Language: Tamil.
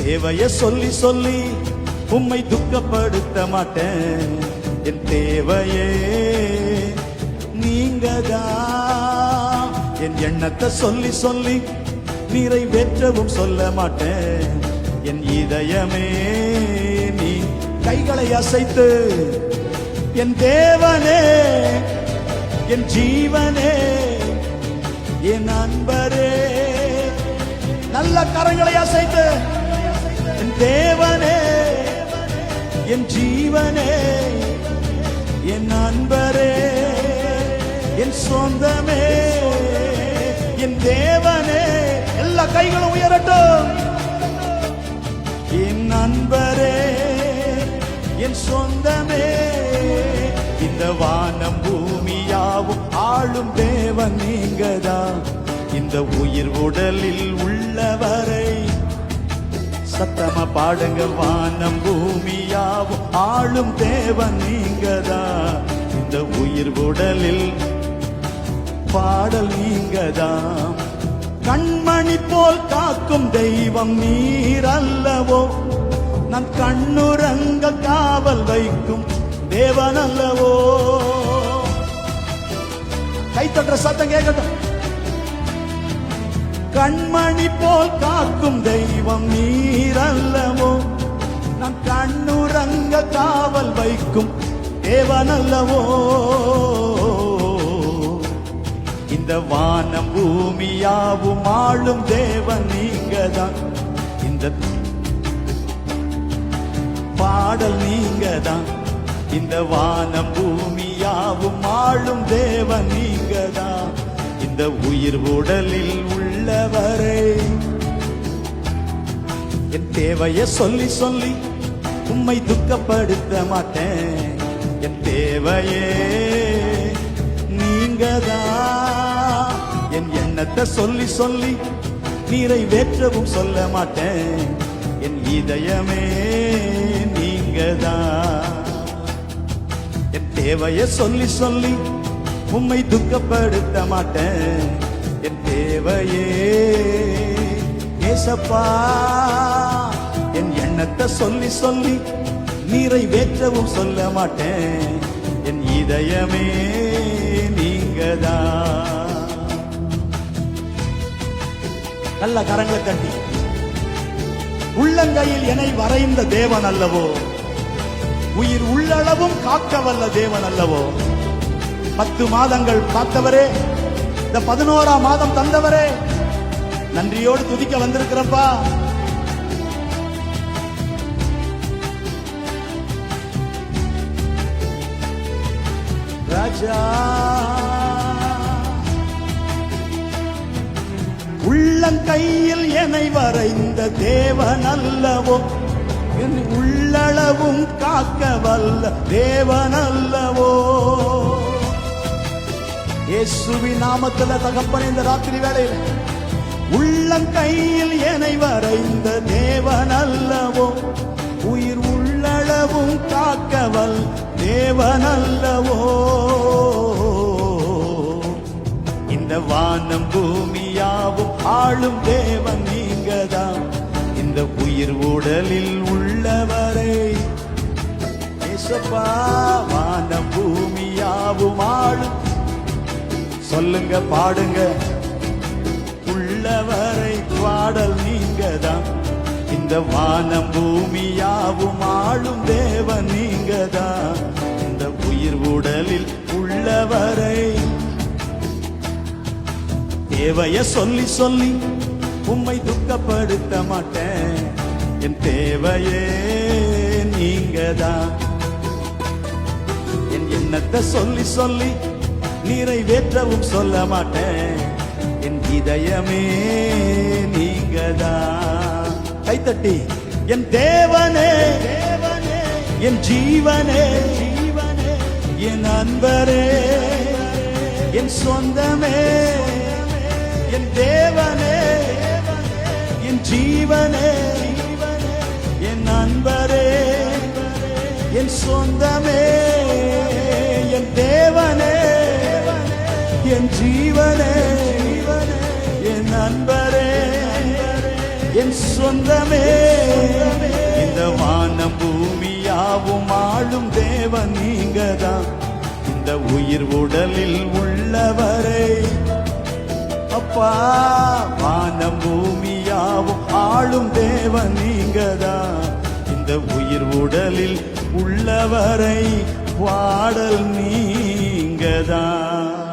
தேவைய சொல்லி சொல்லி உம்மை துக்கப்படுத்த மாட்டேன். என் தேவையே நீங்கதான். என் எண்ணத்தை சொல்லி சொல்லி நிறைவேற்றவும் சொல்ல மாட்டேன். என் இதயமே நீ. கைகளை அசைத்து என் தேவனே, என் ஜீவனே, என் அன்பரே. நல்ல கரங்களை அசைத்து என் தேவனே, என் ஜீவனே, என் அன்பரே, என் சொந்தமே, என் தேவனே. எல்லா கைகளும் உயரட்டும். என் அன்பரே, என் சொந்தமே. இந்த வானம் பூமியாவும் ஆளும் தேவன் நீங்கதான். இந்த உயிர் உடலில் உள்ளவரை சத்தமா பாடுங்க. வானம் பூமியாவும் ஆளும் தேவன் நீங்கதான். இந்த உயிர் உடலில் பாடல் நீங்கதான். கண்மணி போல் காக்கும் தெய்வம் நீர் அல்லவோ. நான் கண்ணுறங்க காவல் வைக்கும் தேவன் அல்லவோ. கைத்தட்ட சத்தம் கேட்கட்டும். கண்மணி போல் காக்கும் தெய்வம் நீர் அல்லவோ. நான் கண்ணுறங்க காவல் வைக்கும் தேவன் அல்லவோ. இந்த வானம் பூமியாவும் ஆளும் தேவன் நீங்கதான். இந்த பாடல் நீங்கதான். இந்த வானம் பூமியாவும் ஆளும் தேவன் நீங்கதான். இந்த உயிர் உடலில் உள்ளவரை என் தேவைய சொல்லி சொல்லி உம்மை துக்கப்படுத்த மாட்டேன். என் தேவையே நீங்கதான். என் எண்ணத்தை சொல்லி சொல்லி நிறைவேற்றவும் சொல்ல மாட்டேன். என் இதயமே நீங்கதான். என் தேவைய சொல்லி சொல்லி உம்மை துக்கப்படுத்த மாட்டேன். என் தேவையே ஏசப்பா. என் எண்ணத்தை சொல்லி சொல்லி நிறைவேற்றவும் சொல்ல மாட்டேன். என் இதயமே நீங்கதான். நல்ல கரங்களை தட்டி உள்ளங்கையில் என்னை வரைந்த தேவன் அல்லவோ. உயிர் உள்ளளவும் காக்க வல்ல தேவன் அல்லவோ. 10 மாதங்கள் காத்தவரே, இந்த 11ஆம் மாதம் தந்தவரே, நன்றியோடு துதிக்க வந்திருக்கிறப்பா. ராஜா உள்ளங்கையில் என்னை வரைந்த தேவன் அல்லவோ. என் உள்ளளவும் காக்க வல்ல தேவன் அல்லவோ. இயேசுவின் நாமத்துல தகப்பனே, இந்த ராத்திரி வேளையில் உள்ளங்கையில் என்னை வரைந்த தேவன் அல்லவோ. உயிர் உள்ளளவும் காக்கவல் தேவன் அல்லவோ. இந்த வானம் பூமியாவும் ஆளும் தேவன் நீங்கதான். இந்த உயிர் உடலில் உள்ளவரை இயேசுப்பா. வானம் பூமியாவும் ஆளும். சொல்லுங்க, பாடுங்க. உள்ளவரை பாடல் நீங்கதான். இந்த வானம் பூமியாவும் ஆளும் தேவன் நீங்கதான். இந்த உயிர் உடலில் உள்ளவரை தேவைய சொல்லி சொல்லி உம்மை துக்கப்படுத்த மாட்டேன். என் தேவையே நீங்கதான். என் எண்ணத்தை சொல்லி சொல்லி நிறைவேற்றவும் சொல்ல மாட்டேன். என் இதயமே நீங்கதான். கைத்தட்டி என் தேவனே, என் ஜீவனே, என் அன்பரே, என் சொந்தமே, என் தேவனே, என் ஜீவனே, என் அன்பரே, என் சொந்தமே, என் தேவனே, என் ஜீவனே, என் அன்பரே, என் சொந்தமே. இந்த வானம் பூமியாவும் ஆளும் தேவன் நீங்கதான். இந்த உயிர் உடலில் உள்ளவரை அப்பா, வானம் பூமியாவும் ஆளும் தேவன் நீங்கதான். இந்த உயிர் உடலில் உள்ளவரை பாடல் நீங்கதான்.